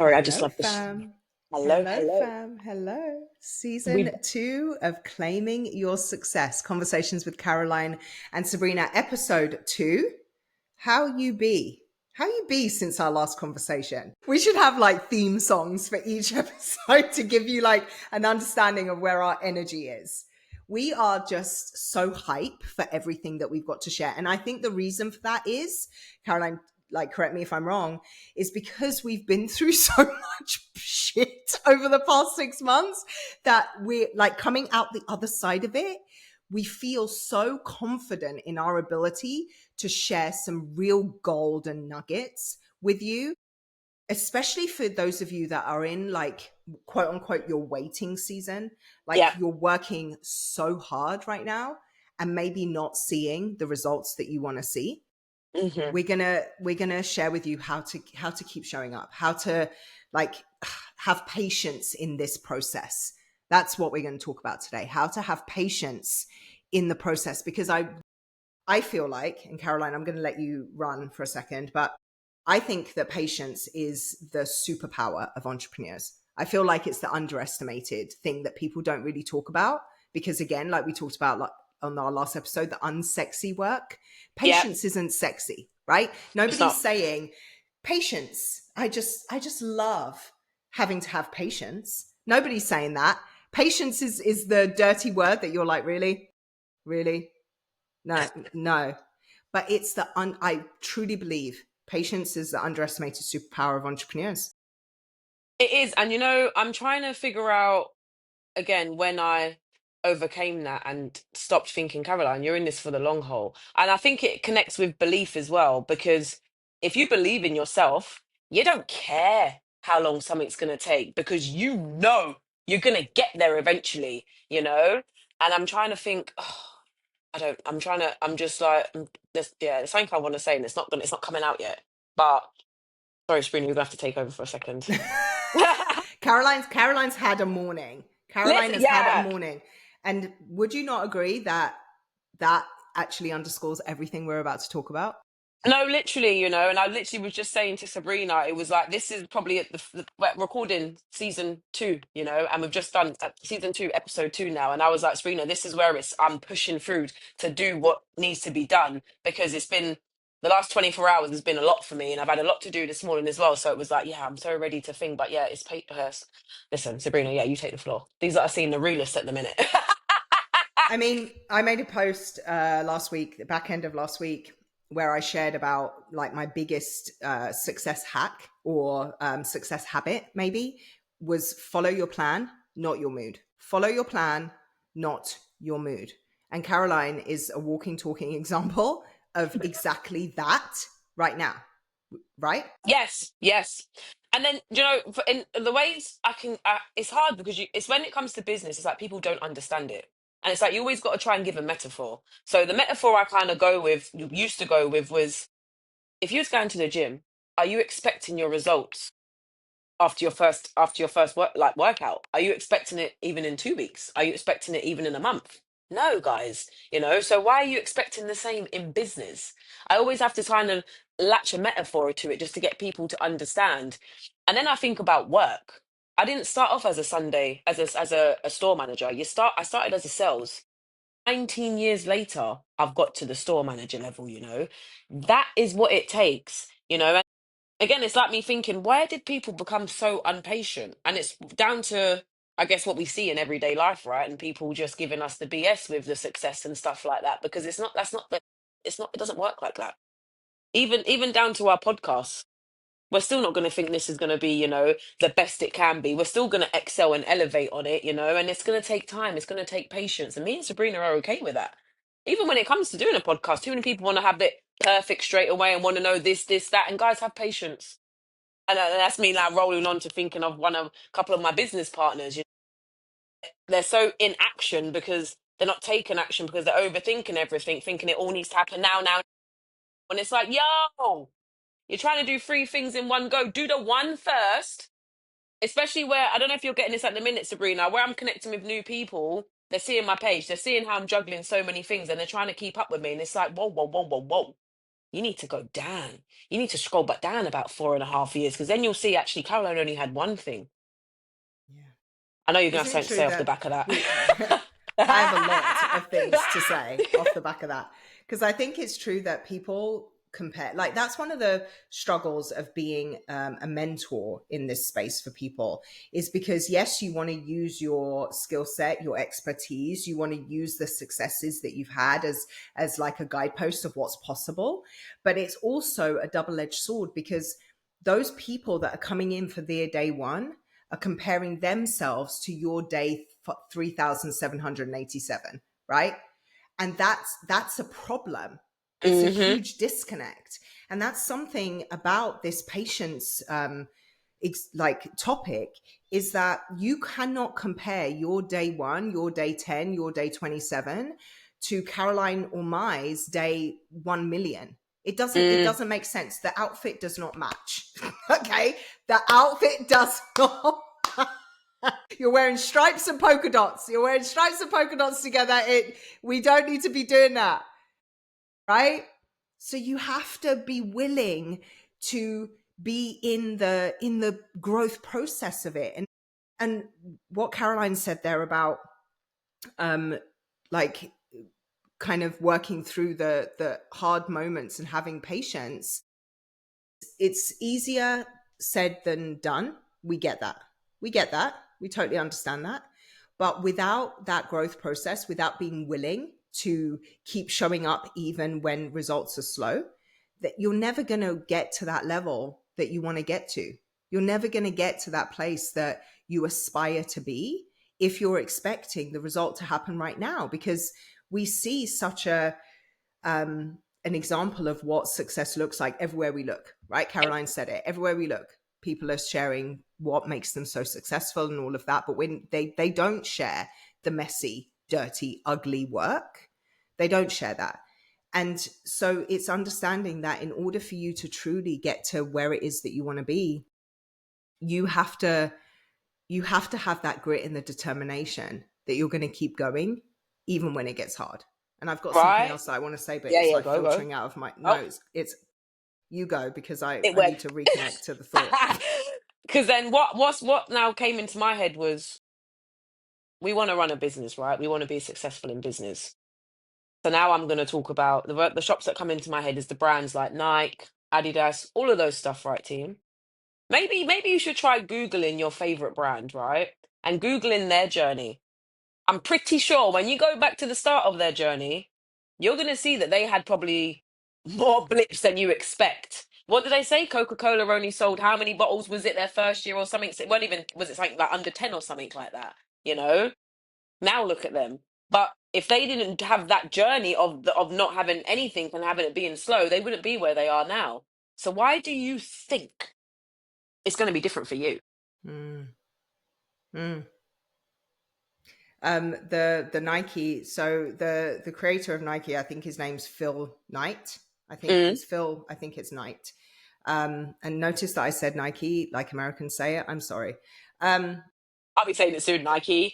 Sorry, I just Hello, love this. fam. Hello, Hello, hello. fam. Hello. Season We 2 of Claiming Your Success Conversations with Caroline and Sabrina, episode 2. How you be? How you be since our last conversation? We should have like theme songs for each episode to give you like an understanding of where our energy is. We are just so hype for everything that we've got to share. And I think the reason for that is, Caroline, like, correct me if I'm wrong, is because we've been through so much shit over the past 6 months that we're like coming out the other side of it. We feel so confident in our ability to share some real golden nuggets with you, especially for those of you that are in like quote unquote your waiting season. Like yeah. you're working so hard right now and maybe not seeing the results that you want to see. hmm We're gonna share with you how to keep showing up, how to like have patience in this process. That's what we're going to talk about today, how to have patience in the process, because I feel like, and Caroline, I'm going to let you run for a second, but I think that patience is the superpower of entrepreneurs. I feel like it's the underestimated thing that people don't really talk about because, again, like we talked about like on our last episode, the unsexy work. Yeah. Patience isn't sexy, right? It's Nobody's not. saying patience. I just love having to have patience. Nobody's saying that. Patience is the dirty word that you're like, really, really, no, no. But it's I truly believe patience is the underestimated superpower of entrepreneurs. It is. And I'm trying to figure out again when I overcame that and stopped thinking, Caroline, you're in this for the long haul. And I think it connects with belief as well, because if you believe in yourself, you don't care how long something's going to take because you're going to get there eventually. And I'm trying to think, oh, I'm just like, there's something I want to say and it's not coming out yet. But sorry, Sabrina, you're going to have to take over for a second. Caroline's had a morning. Caroline Listen, has had a yeah. morning. And would you not agree that that actually underscores everything we're about to talk about? No, literally, and I literally was just saying to Sabrina, it was like this is probably at we're recording season 2, and we've just done season 2, episode 2 now, and I was like, Sabrina, this is where I'm pushing through to do what needs to be done because it's been the last 24 hours has been a lot for me, and I've had a lot to do this morning as well. So it was like, yeah, I'm so ready to think, but yeah, it's paper. Listen, Sabrina, yeah, you take the floor. These that are seeing the realist at the minute. I mean, I made a post last week, the back end of last week, where I shared about like my biggest success hack or success habit, maybe, was follow your plan, not your mood. Follow your plan, not your mood. And Caroline is a walking, talking example of exactly that right now, right? Yes, yes. And then, in the ways it's hard because it's when it comes to business, it's like people don't understand it. And it's like you always got to try and give a metaphor. So the metaphor I kind of used to go with was if you was going to the gym, are you expecting your results after your first workout? Are you expecting it even in 2 weeks? Are you expecting it even in a month? No, guys. So why are you expecting the same in business? I always have to kind of latch a metaphor to it just to get people to understand. And then I think about work. I didn't start off as a Sunday as a store manager. I started as a sales. 19 years later, I've got to the store manager level. That is what it takes. Again, it's like me thinking, why did people become so impatient? And it's down to, I guess, what we see in everyday life, right? And people just giving us the BS with the success and stuff like that, because it doesn't work like that. Even down to our podcasts, we're still not going to think this is going to be, the best it can be. We're still going to excel and elevate on it, and it's going to take time. It's going to take patience. And me and Sabrina are okay with that. Even when it comes to doing a podcast, too many people want to have it perfect straight away and want to know this, that. And guys, have patience. And that's me now rolling on to thinking of a couple of my business partners. They're so in action because they're not taking action because they're overthinking everything, thinking it all needs to happen now, now. And it's like, yo, you're trying to do three things in one go. Do the one first, especially where I don't know if you're getting this at the minute, Sabrina, where I'm connecting with new people. They're seeing my page, they're seeing how I'm juggling so many things, and they're trying to keep up with me. And it's like, whoa, whoa, whoa, whoa, whoa. you need to go down. You need to scroll back down about 4.5 years, because then you'll see actually Caroline only had one thing. Yeah. I know you're going to Isn't have it something to true say off the that back of that. we I have a lot of things to say off the back of that, because I think it's true that people compare, like that's one of the struggles of being a mentor in this space for people, is because yes, you want to use your skill set, your expertise, you want to use the successes that you've had as like a guidepost of what's possible, but it's also a double-edged sword, because those people that are coming in for their day one are comparing themselves to your day 3787, right? And that's a problem. It's a Hmm. huge disconnect, and that's something about this patience like topic, is that you cannot compare your day 1, your day 10, your day 27 to Caroline or Mai's day 1 million. It Mm. doesn't make sense. The outfit does not match. Okay, the outfit does not. You're wearing stripes and polka dots. You're wearing stripes and polka dots together. We don't need to be doing that, right? So you have to be willing to be in the growth process of it. And what Caroline said there about like kind of working through the hard moments and having patience, it's easier said than done. We get that. We get that. We totally understand that. But without that growth process, without being willing to keep showing up even when results are slow, that you're never going to get to that level that you want to get to. You're never going to get to that place that you aspire to be if you're expecting the result to happen right now, because we see such an example of what success looks like everywhere we look, right? Caroline said it. Everywhere we look, people are sharing what makes them so successful and all of that. But when they don't share the messy, dirty, ugly work, they don't share that. And so it's understanding that in order for you to truly get to where it is that you want to be, you have to have that grit and the determination that you're going to keep going even when it gets hard. And I've got something Right? else that I want to say, but Yeah, it's yeah, like go, go. filtering out of my Oh, notes. It's you go, because it I went. need to reconnect to the thought. Because then what now came into my head was, we want to run a business, right? We want to be successful in business. So now I'm going to talk about the shops that come into my head is the brands like Nike, Adidas, all of those stuff, right, team? Maybe you should try Googling your favorite brand, right? And Googling their journey. I'm pretty sure when you go back to the start of their journey, you're going to see that they had probably more blips than you expect. What did they say? Coca-Cola only sold how many bottles was it their first year or something? So it weren't even, was it something like under 10 or something like that? You know? Now look at them. But if they didn't have that journey of not having anything and having it being slow, they wouldn't be where they are now. So why do you think it's going to be different for you? Mm, mm. The Nike. So the creator of Nike, I think his name's Phil Knight. I think Mm. it's Phil. I think it's Knight. And notice that I said Nike like Americans say it. I'm sorry. Um, I'll be saying it soon, Nike.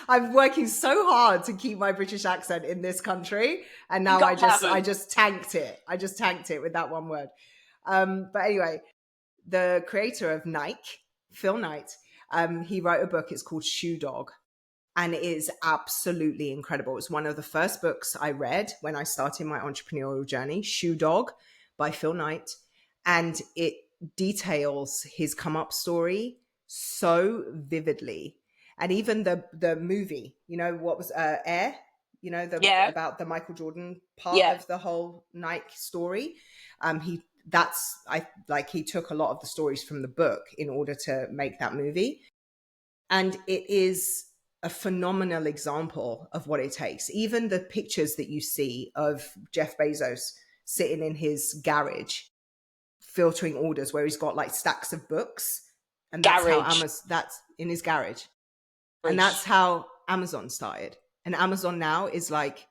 I'm working so hard to keep my British accent in this country, and You now can't have I them. just tanked it. I just tanked it with that one word. But anyway, the creator of Nike, Phil Knight, he wrote a book. It's called Shoe Dog, and it is absolutely incredible. It's one of the first books I read when I started my entrepreneurial journey. Shoe Dog by Phil Knight, and it details his come up story so vividly. And even the movie, what was Air, the Yeah, about the Michael Jordan part yeah. of the whole Nike story. He that's I like he took a lot of the stories from the book in order to make that movie, and it is a phenomenal example of what it takes. Even the pictures that you see of Jeff Bezos sitting in his garage filtering orders, where he's got like stacks of books, and Garage. that's in his garage, and that's Garage. how Amazon started. And Amazon now is like,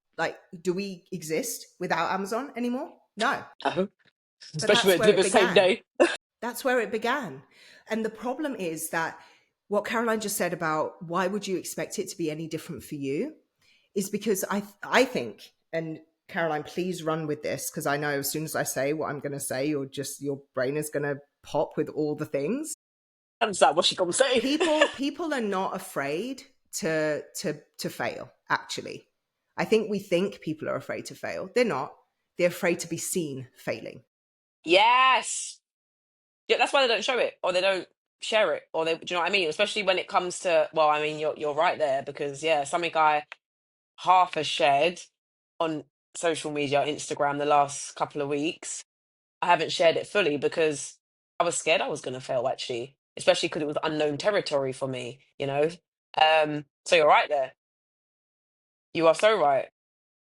do we exist without Amazon anymore? No. Oh, But especially that's when it's where in it the same began. day. That's where it began. And the problem is that what Caroline just said about why would you expect it to be any different for you is because I think, and Caroline, please run with this because I know as soon as I say what I'm going to say, your brain is going to pop with all the things. And so what's she gonna say? People are not afraid to fail. Actually, I think we think people are afraid to fail. They're not. They're afraid to be seen failing. Yes. Yeah, that's why they don't show it or they don't share it or they, do you know what I mean? Especially when it comes to, well, I mean, you're right there because yeah, something I half has shared on social media, Instagram, the last couple of weeks. I haven't shared it fully because I was scared I was going to fail actually, especially because it was unknown territory for me, you know? So you're right there. You are so right.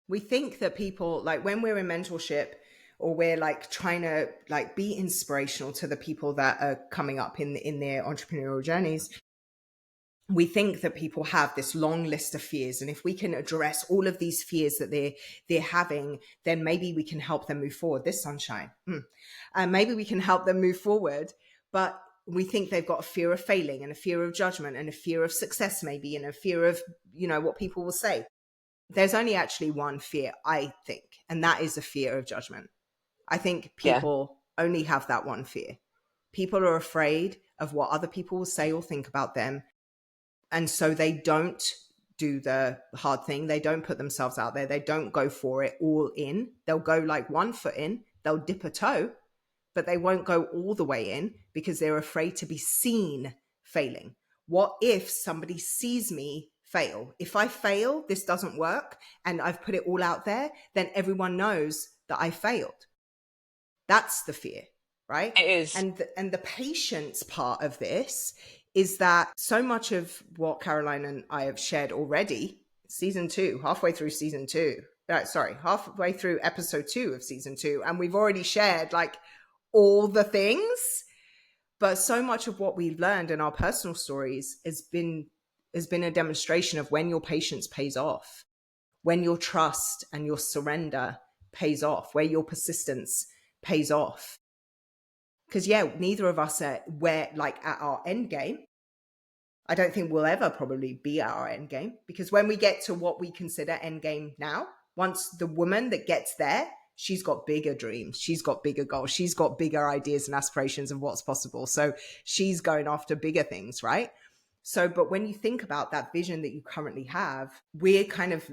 We think that people, like when we're in mentorship or we're like trying to like be inspirational to the people that are coming up in their entrepreneurial journeys, we think that people have this long list of fears, and if we can address all of these fears that they're having, then maybe we can help them move forward. This sunshine, and maybe we can help them move forward. But we think they've got a fear of failing and a fear of judgment and a fear of success, maybe, and a fear of what people will say. There's only actually one fear, I think, and that is a fear of judgment. I think Yeah, people only have that one fear. People are afraid of what other people will say or think about them, and so they don't do the hard thing. They don't put themselves out there. They don't go for it all in. They'll go like 1 foot in, they'll dip a toe, but they won't go all the way in because they're afraid to be seen failing. What if somebody sees me fail? If I fail, this doesn't work, and I've put it all out there, then everyone knows that I failed. That's the fear, right? it is. And the patience part of this is that so much of what Caroline and I have shared already, season two, halfway through season two, halfway through episode 2 of season 2, and we've already shared like all the things, but so much of what we've learned in our personal stories has been a demonstration of when your patience pays off, when your trust and your surrender pays off, where your persistence pays off. Because yeah, neither of us are where like at our end game. I don't think we'll ever probably be at our end game, because when we get to what we consider end game now, once the woman that gets there, she's got bigger dreams, she's got bigger goals, she's got bigger ideas and aspirations of what's possible. So she's going after bigger things, right? So, but when you think about that vision that you currently have, we're kind of,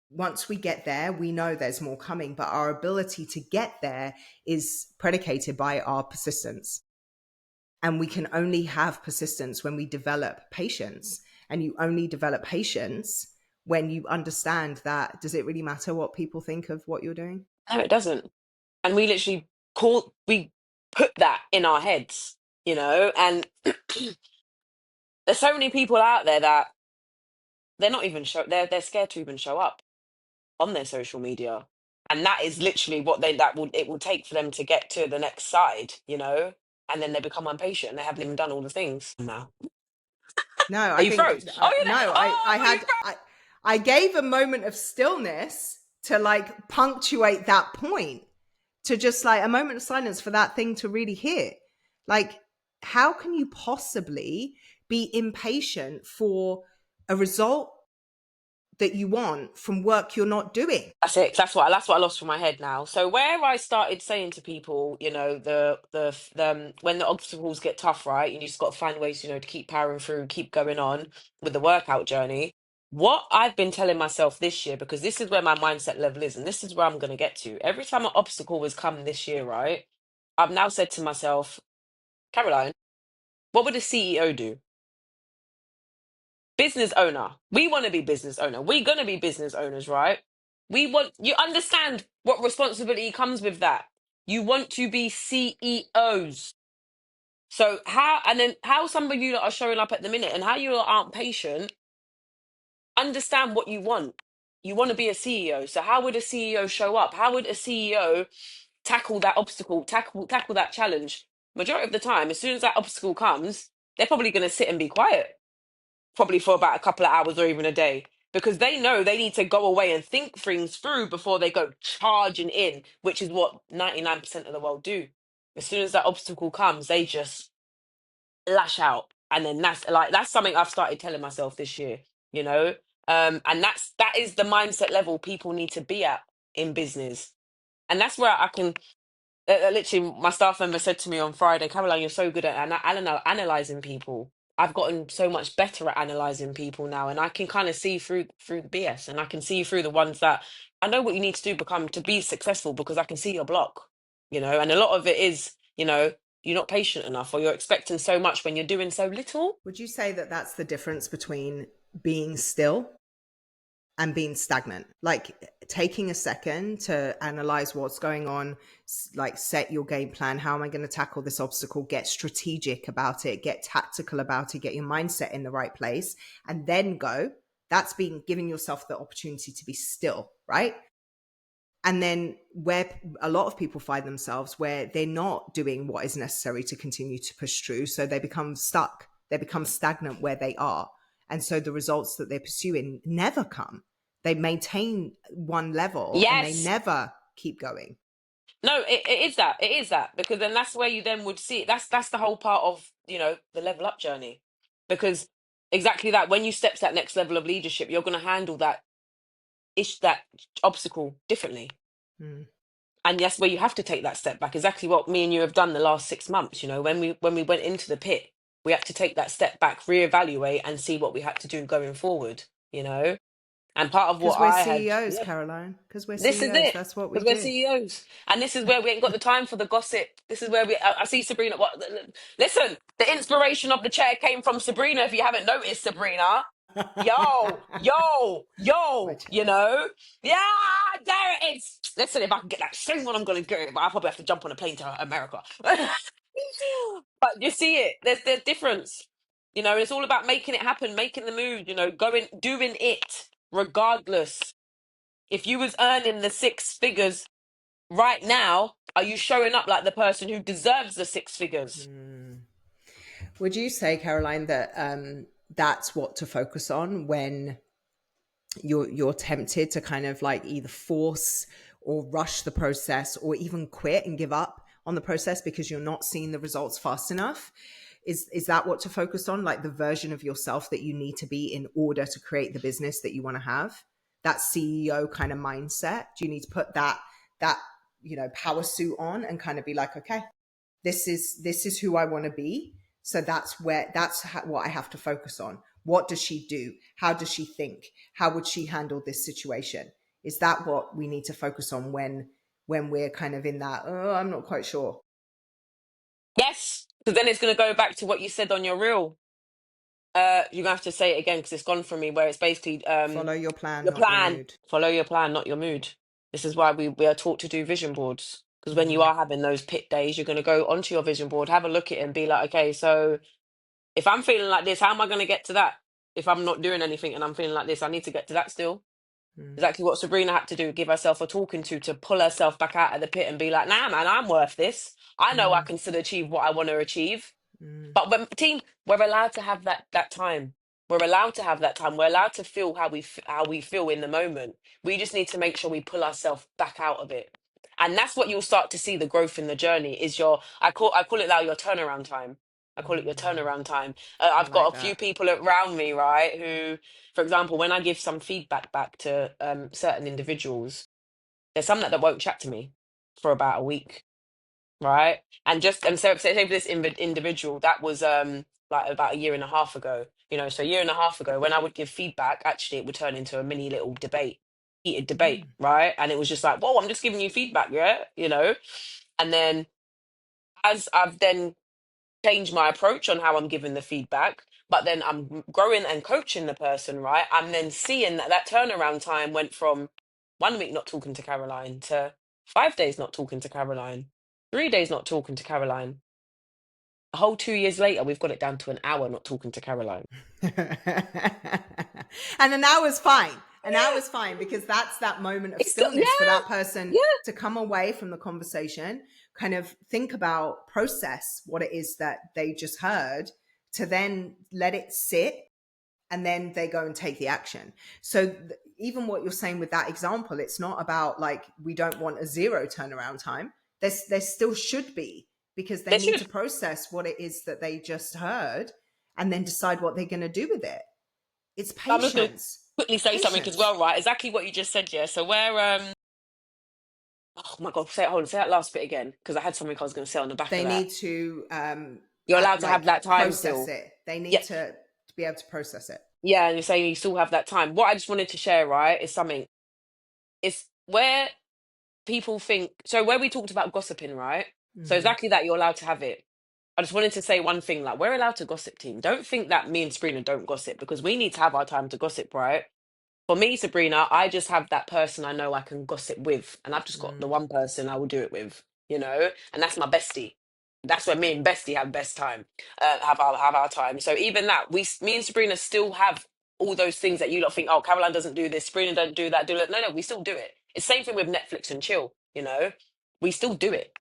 once we get there, we know there's more coming, but our ability to get there is predicated by our persistence. And we can only have persistence when we develop patience. And you only develop patience when you understand that, does it really matter what people think of what you're doing? No, it doesn't. And we literally we put that in our heads, you know, and there's so many people out there that they're not even they're scared to even show up on their social media. And that is literally what it will take for them to get to the next side, you know? And then they become impatient and they haven't even done all the things. Now, No, are I you think froze? Oh, you're there. no. Oh, I thought you froze. I gave a moment of stillness to like punctuate that point, to just like a moment of silence for that thing to really hit. Like, how can you possibly be impatient for a result that you want from work you're not doing? That's it. That's what I lost from my head now. So where I started saying to people, you know, when the obstacles get tough, right, and you just got to find ways, you know, to keep powering through, keep going on with the workout journey. What I've been telling myself this year, because this is where my mindset level is, and this is where I'm going to get to. Every time an obstacle has come this year, right, I've now said to myself, Caroline, what would a CEO do? Business owner. We want to be business owner. We're going to be business owners, right? You understand what responsibility comes with that. You want to be CEOs. So how some of you that are showing up at the minute and how you aren't patient, understand what you want. You want to be a CEO. So how would a CEO show up? How would a CEO tackle that obstacle, tackle that challenge? Majority of the time, as soon as that obstacle comes, they're probably going to sit and be quiet probably for about a couple of hours or even a day, because they know they need to go away and think things through before they go charging in, which is what 99% of the world do. As soon as that obstacle comes, they just lash out. And then that's something I've started telling myself this year, you know? And that is the mindset level people need to be at. in business. And that's where I can literally, my staff member said to me on Friday, Caroline, you're so good at analyzing people. I've gotten so much better at analyzing people now, and I can kind of see through the BS, and I can see through the ones that I know what you need to do become to be successful because I can see your block, and a lot of it is, you're not patient enough, or you're expecting so much when you're doing so little. Would you say that that's the difference between being still and being stagnant? Like taking a second to analyze what's going on, like set your game plan. How am I going to tackle this obstacle? Get strategic about it, get tactical about it, get your mindset in the right place, and then go. That's being giving yourself the opportunity to be still, right? And then where a lot of people find themselves where they're not doing what is necessary to continue to push through, so they become stuck, they become stagnant where they are, and so the results that they're pursuing never come. They maintain one level and they Yes. never keep going. No, it is that, because then that's where you then would see it. That's the whole part of, the level up journey, because exactly that, when you step to that next level of leadership, you're going to handle that obstacle differently. Mm. And that's where you have to take that step back, exactly what me and you have done the last 6 months. When we went into the pit, we had to take that step back, reevaluate, and see what we had to do going forward. And part of Because what we're I had, CEOs, yeah. Caroline. Because we're This is CEOs. it. That's what we Because we're do. CEOs. And this is where we ain't got the time for the gossip. This is where I see Sabrina. Listen, the inspiration of the chair came from Sabrina, if you haven't noticed, Sabrina. Yo, yo, My yo, chair. Yeah, there it is. Listen, if I can get that same one, I'm going to get it. But I'll probably have to jump on a plane to America. But you see it. There's difference. It's all about making it happen, making the move, doing it regardless. If you was earning the six figures right now, are you showing up like the person who deserves the six figures? Mm. Would you say, Caroline, that that's what to focus on when you're tempted to kind of like either force or rush the process or even quit and give up on the process because you're not seeing the results fast enough? Is that what to focus on, like the version of yourself that you need to be in order to create the business that you want to have, that CEO kind of mindset? Do you need to put that power suit on and kind of be like, okay, this is who I want to be, so what I have to focus on? What does she do? How does she think? How would she handle this situation? Is that what we need to focus on when we're kind of in that, oh, I'm not quite sure? Yes, because then it's going to go back to what you said on your reel. You're gonna have to say it again because it's gone from me. Where it's basically Follow your plan, your not your plan. mood. Follow your plan, not your mood. This is why we are taught to do vision boards. Because when you Mm, are having those pit days, you're going to go onto your vision board, have a look at it, and be like, okay, so if I'm feeling like this, how am I going to get to that? If I'm not doing anything and I'm feeling like this, I need to get to that still. mm, Exactly what Sabrina had to do, give herself a talking to pull herself back out of the pit and be like, nah, man, I'm worth this. I know I mm, can still achieve what I want to achieve. mm, But when team, we're allowed to have that time. We're allowed to have that time. We're allowed to feel how we feel in the moment. We just need to make sure we pull ourselves back out of it. And that's what you'll start to see the growth in the journey is I call it now your turnaround time. I call it your mm. turnaround time. I I've like got a few that. people around me, right, who, for example, when I give some feedback back to certain individuals, there's some that won't chat to me for about a week, right? And so say for this individual that was like about a year and a half ago. So a year and a half ago, when I would give feedback, actually it would turn into a mini little debate, heated debate, Mm. right? And it was just like, whoa, I'm just giving you feedback, yeah. And then as I've then changed my approach on how I'm giving the feedback, but then I'm growing and coaching the person, right? I'm then seeing that turnaround time went from 1 week not talking to Caroline to 5 days not talking to Caroline, 3 days not talking to Caroline. A whole 2 years later, we've got it down to an hour not talking to Caroline. And an hour's fine. An hour's fine because that's that moment of It's still, stillness for yeah, that person yeah. to come away from the conversation, kind of think about, process what it is that they just heard, to then let it sit, and then they go and take the action. So even what you're saying with that example, it's not about like we don't want a zero turnaround time. There still should be, because they They need should. to process what it is that they just heard and then decide what they're going to do with it. It's I'm just going to patience. quickly say something as Patience. well, right? Exactly what you just said, yeah. So where Oh my God, say it, hold on, say that last bit again, because I had something I was going to say on the back of They that. need to You're allowed to have like that time process still. it. They Yeah, need to be able to process it. yeah, and you're saying you still have that time. What I just wanted to share, right, is something. It's where people think. So where we talked about gossiping, right? So Mm, exactly that, you're allowed to have it. I just wanted to say one thing, like we're allowed to gossip, team. Don't think that me and Sabrina don't gossip because we need to have our time to gossip, right? For me, Sabrina, I just have that person I know I can gossip with, and I've just got the mm. one person I will do it with, and that's my bestie. That's where me and bestie have best time, have our time. So even that, me and Sabrina still have all those things that you lot think. Oh, Caroline doesn't do this, Sabrina don't do that. Do it. No, no, we still do it. It's same thing with Netflix and chill. We still do it.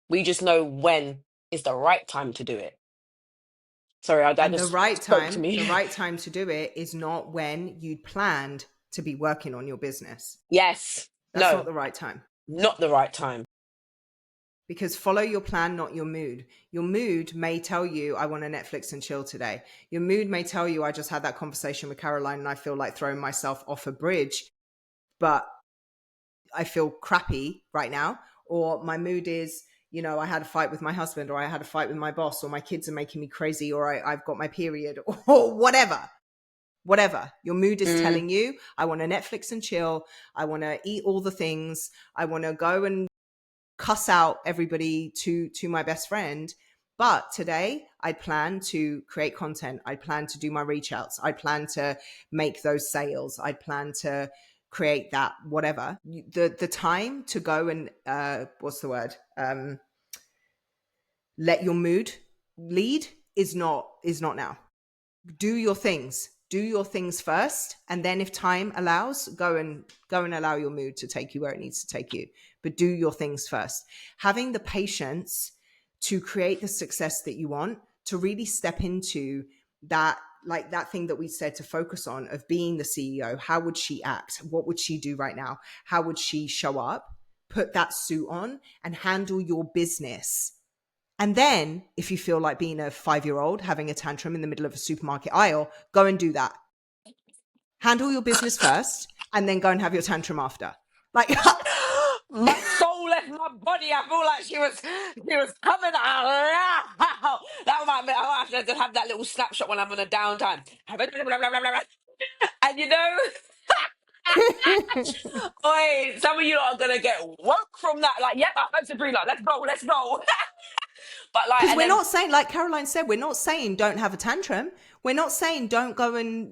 We just know when is the right time to do it. Sorry, I And just spoke to the me. right time to do it is not when you'd planned to be working on your business. Yes, That's not no, the right time. not the right time. Because follow your plan, not your mood. Your mood may tell you, I want to Netflix and chill today. Your mood may tell you, I just had that conversation with Caroline and I feel like throwing myself off a bridge, but I feel crappy right now. Or my mood is, I had a fight with my husband, or I had a fight with my boss, or my kids are making me crazy, or I've got my period, or whatever. Whatever your mood is Mm. telling you, I want to Netflix and chill. I want to eat all the things. I want to go and cuss out everybody to my best friend. But today I plan to create content. I plan to do my reach outs. I plan to make those sales. I plan to create that whatever. The time to go and what's the word? Let your mood lead is not now. Do your things first, and then if time allows, go and allow your mood to take you where it needs to take you, but do your things first. Having the patience to create the success that you want, to really step into that, like that thing that we said to focus on, of being the CEO. How would she act? What would she do right now? How would she show up? Put that suit on and handle your business. And then, if you feel like being a 5-year old having a tantrum in the middle of a supermarket aisle, go and do that. Handle your business first and then go and have your tantrum after. Like, My soul left my body. I feel like she was coming out loud. That might be, I have to have that little snapshot when I'm on a downtime. And oi, some of you are gonna get woke from that. Like, yep, I heard Sabrina. Let's go, let's go. But like, because and we're then not saying, like Caroline said, we're not saying don't have a tantrum. We're not saying don't go and,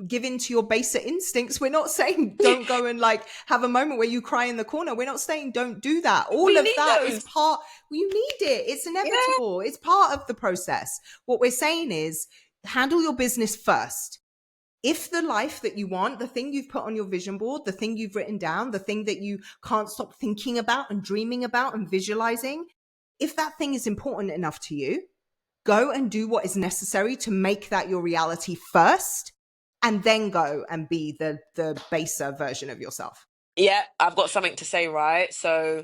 give in to your basic instincts. We're not saying don't go and like have a moment where you cry in the corner. We're not saying don't do that. All we of need that is those. part, you need it. It's Yeah, inevitable. It's part of the process. What we're saying is handle your business first. If the life that you want, the thing you've put on your vision board, the thing you've written down, the thing that you can't stop thinking about and dreaming about and visualizing, if that thing is important enough to you, go and do what is necessary to make that your reality first, and then go and be the baser version of yourself. yeah. I've got something to say, right? So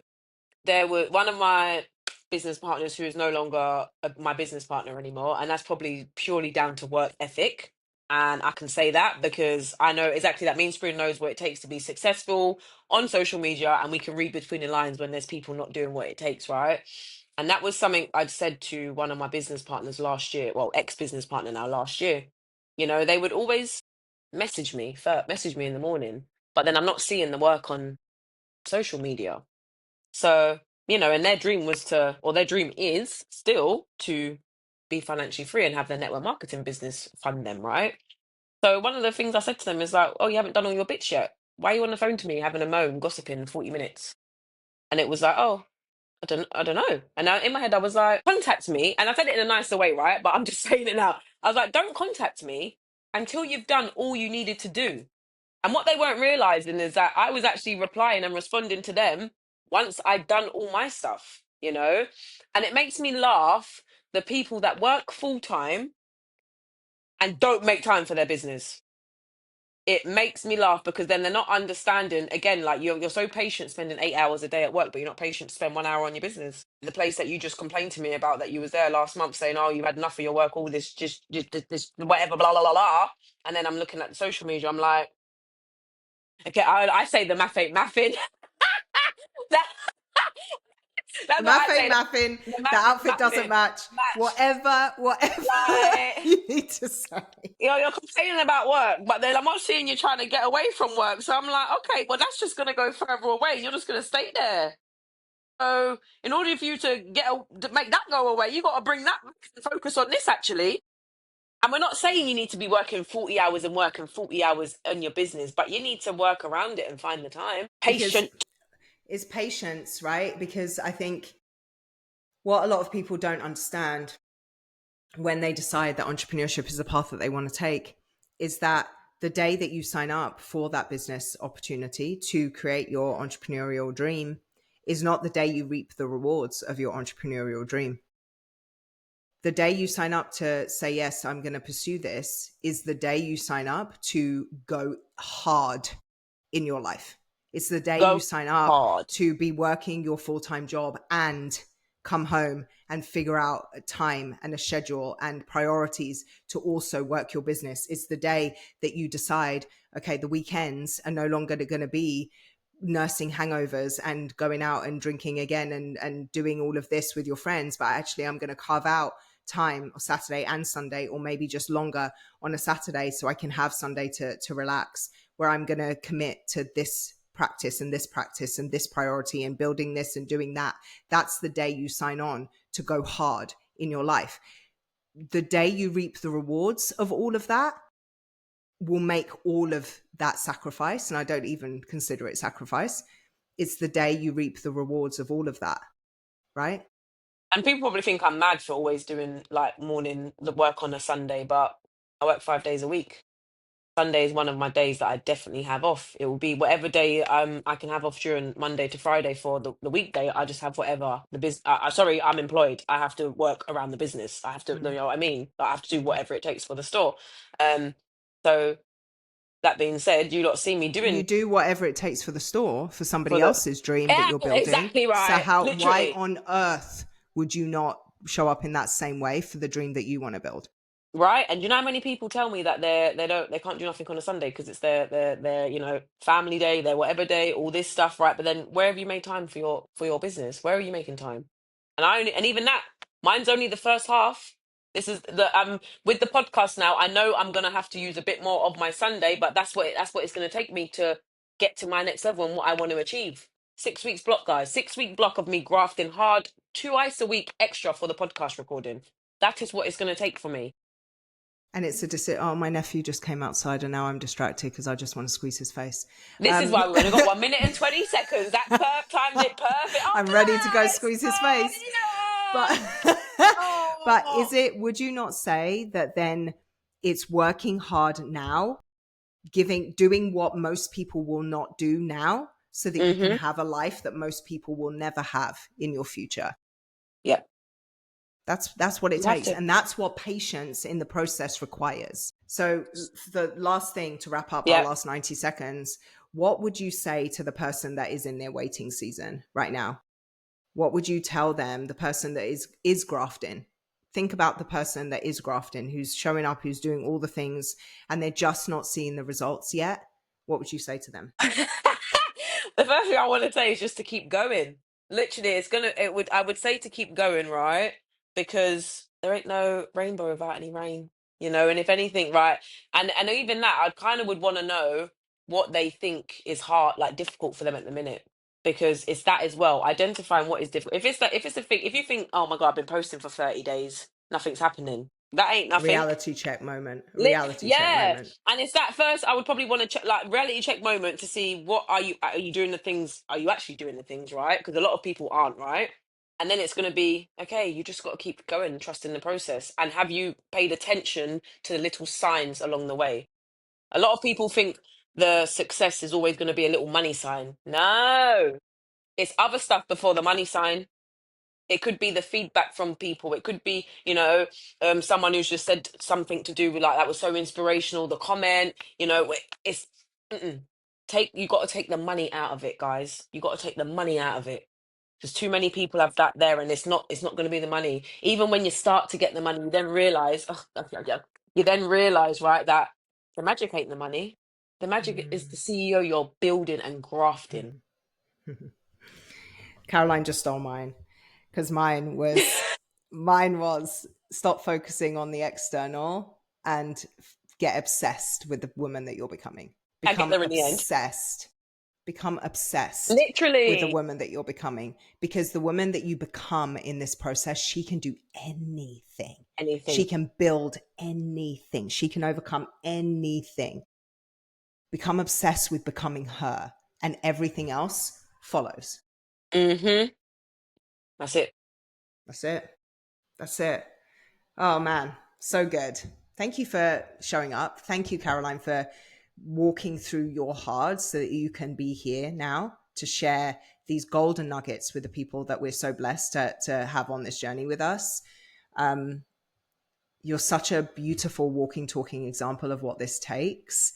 there were one of my business partners who is no longer my business partner anymore, and that's probably purely down to work ethic. And I can say that because I know exactly that mean Spring knows what it takes to be successful on social media, and we can read between the lines when there's people not doing what it takes, right? And that was something I'd said to one of my business partners last year, well, ex-business partner now last year. They would always message me in the morning, but then I'm not seeing the work on social media. So, and their dream was to, or their dream is still to be financially free and have their network marketing business fund them, right? So one of the things I said to them is like, oh, you haven't done all your bits yet. Why are you on the phone to me having a moan, gossiping 40 minutes? And it was like, oh, I don't know. And now in my head, I was like, contact me. And I said it in a nicer way, right? But I'm just saying it now. I was like, don't contact me until you've done all you needed to do. And what they weren't realizing is that I was actually replying and responding to them once I'd done all my stuff. And it makes me laugh the people that work full time and don't make time for their business. It makes me laugh because then they're not understanding again, like you're so patient spending 8 hours a day at work, but you're not patient to spend 1 hour on your business. The place that you just complained to me about that you was there last month saying, oh, you had enough of your work, all just this whatever, blah, blah, blah, blah. And then I'm looking at the social media, I'm like, okay, I say the math ain't mathing. The That's what math I ain't say. mathing. The The math is outfit doesn't mathing. match. Match. Whatever Like, you need to say. you're complaining about work, but then I'm not seeing you trying to get away from work. So I'm like, okay, well, that's just going to go further away. You're just going to stay there. So in order for you to make that go away, you got to bring that focus on this actually. And we're not saying you need to be working 40 hours and working 40 hours on your business, but you need to work around it and find the time. Because Patient. it's patience, right? Because I think what a lot of people don't understand when they decide that entrepreneurship is a path that they want to take is that the day that you sign up for that business opportunity to create your entrepreneurial dream is not the day you reap the rewards of your entrepreneurial dream. The day you sign up to say, yes, I'm going to pursue this, is the day you sign up to go hard in your life. It's the day you Go sign up hard. to be working your full-time job and come home and figure out a time and a schedule and priorities to also work your business. It's the day that you decide, okay, the weekends are no longer going to be nursing hangovers and going out and drinking again and doing all of this with your friends, but actually I'm going to carve out time on Saturday and Sunday, or maybe just longer on a Saturday so I can have Sunday to relax, where I'm going to commit to this practice and this practice and this priority and building this and doing that. That's the day you sign on to go hard in your life. The day you reap the rewards of all of that will make all of that sacrifice. And I don't even consider it sacrifice. It's the day you reap the rewards of all of that, right? And people probably think I'm mad for always doing like morning the work on a Sunday, but I work 5 days a week. Sunday is one of my days that I definitely have off. It will be whatever day I can have off during Monday to Friday for the weekday. I just have whatever the business. Sorry, I'm employed. I have to work around the business. I have to, you Mm-hmm. know what I mean? I have to do whatever it takes for the store. Um, so that being said, you lot see me You doing do whatever it takes for the store for for somebody the. else's dream that Yeah, you're building. exactly So right. how why Literally. on earth would you not show up in that same way for the dream that you want to build? Right, and you know how many people tell me that they can't do nothing on a Sunday because it's their family day, their whatever day, all this stuff, right? But then where have you made time for your business? Where are you making time? And even that, mine's only the first half. This is the with the podcast now. I know I'm gonna have to use a bit more of my Sunday, but that's what it's gonna take me to get to my next level and what I want to achieve. 6 weeks block, guys. 6 week block of me grafting hard, twice a week extra for the podcast recording. That is what it's gonna take for me. And it's a oh, my nephew just came outside and now I'm distracted because I just want to squeeze his face. This is why we've only got 1 minute and 20 seconds. That timed it perfect. Oh, I'm ready to go nice. squeeze his Oh, face. yeah. But but Oh. would you not say that then it's working hard now, doing what most people will not do now so that you can Mm-hmm. have a life that most people will never have in your future? Yep. That's what it You have takes. to. And that's what patience in the process requires. So the last thing to wrap up our Yep. last 90 seconds, what would you say to the person that is in their waiting season right now? What would you tell them, the person that is grafting? Think about the person that is grafting, who's showing up, who's doing all the things, and they're just not seeing the results yet. What would you say to them? The first thing I want to say is just to keep going. Literally, I would say to keep going, right? Because there ain't no rainbow without any rain, and if anything, right? And even that, I kind of would want to know what they think is hard, like difficult for them at the minute. Because it's that as well, identifying what is difficult. If it's a thing, if you think, oh my God, I've been posting for 30 days, nothing's happening. That ain't nothing. Reality check moment. Reality check Yeah, moment. and it's that first. I would probably want to check, like, reality check moment to see what are you doing the things? Are you actually doing the things right? Because a lot of people aren't, right? And then it's going to be okay. You just got to keep going and trust in the process. And have you paid attention to the little signs along the way? A lot of people think the success is always going to be a little money sign. No, it's other stuff before the money sign. It could be the feedback from people. It could be, someone who's just said something to do with like that was so inspirational. The comment, it's mm-mm. You got to take the money out of it, guys. You got to take the money out of it because too many people have that there, and it's not going to be the money. Even when you start to get the money, you then realize, oh, yeah, yeah. You then realize, right, that the magic ain't the money. The magic is the CEO you're building and grafting. Caroline just stole mine. because mine was stop focusing on the external and get obsessed with the woman that you're becoming. I get Become there in the end. obsessed. Become obsessed with the Literally woman that you're becoming, because the woman that you become in this process, she can do anything. She anything. can build anything. She can overcome anything. Become obsessed with becoming her, and everything else follows. Mm-hmm. That's it. That's it. That's it. Oh man, so good. Thank you for showing up. Thank you, Caroline, for walking through your hard so that you can be here now to share these golden nuggets with the people that we're so blessed to have on this journey with us. Um, you're such a beautiful walking, talking example of what this takes,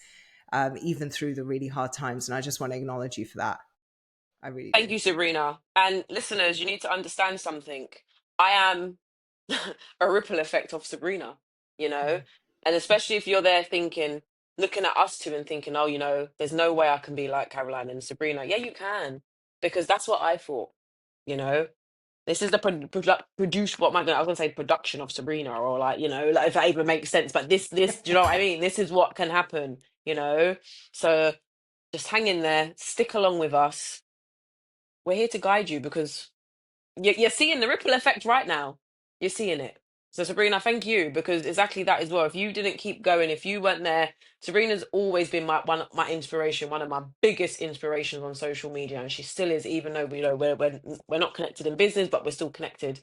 even through the really hard times. And I just want to acknowledge you for that. I really Thank do. you, Sabrina. And listeners, you need to understand something. I am a ripple effect of Sabrina, you know? Mm. And especially if you're there thinking, looking at us two and thinking, oh, there's no way I can be like Caroline and Sabrina. Yeah, you can. Because that's what I thought, you know? This is the produce. What am I going? I was going to say production of Sabrina, or like like if that even makes sense. But this, do you know what I mean? This is what can happen, you know. So just hang in there, stick along with us. We're here to guide you because you're seeing the ripple effect right now. You're seeing it. So Sabrina, thank you because exactly that as well. If you didn't keep going, if you weren't there, Sabrina's always been my inspiration, one of my biggest inspirations on social media, and she still is. Even though we're not connected in business, but we're still connected.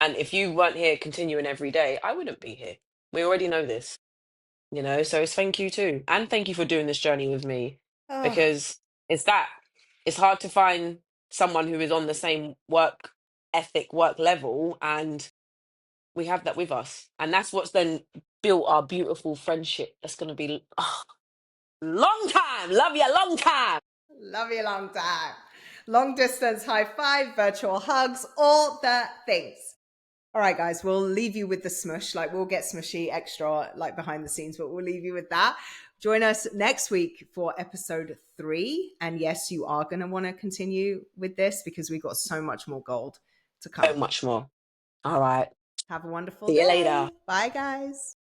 And if you weren't here continuing every day, I wouldn't be here. We already know this, so it's thank you too, and thank you for doing this journey with me Oh, because it's that it's hard to find someone who is on the same work ethic, work level, and we have that with us, and that's what's then built our beautiful friendship. That's going to be long time. Love you, long time. love you long time. Long distance high five, virtual hugs, all the things. All right, guys, we'll leave you with the smush. Like, we'll get smushy extra, like behind the scenes, but we'll leave you with that. Join us next week for episode 3. And yes, you are going to want to continue with this because we've got so much more gold to So come. much more. All right. Have a wonderful See you later. day. Bye, guys.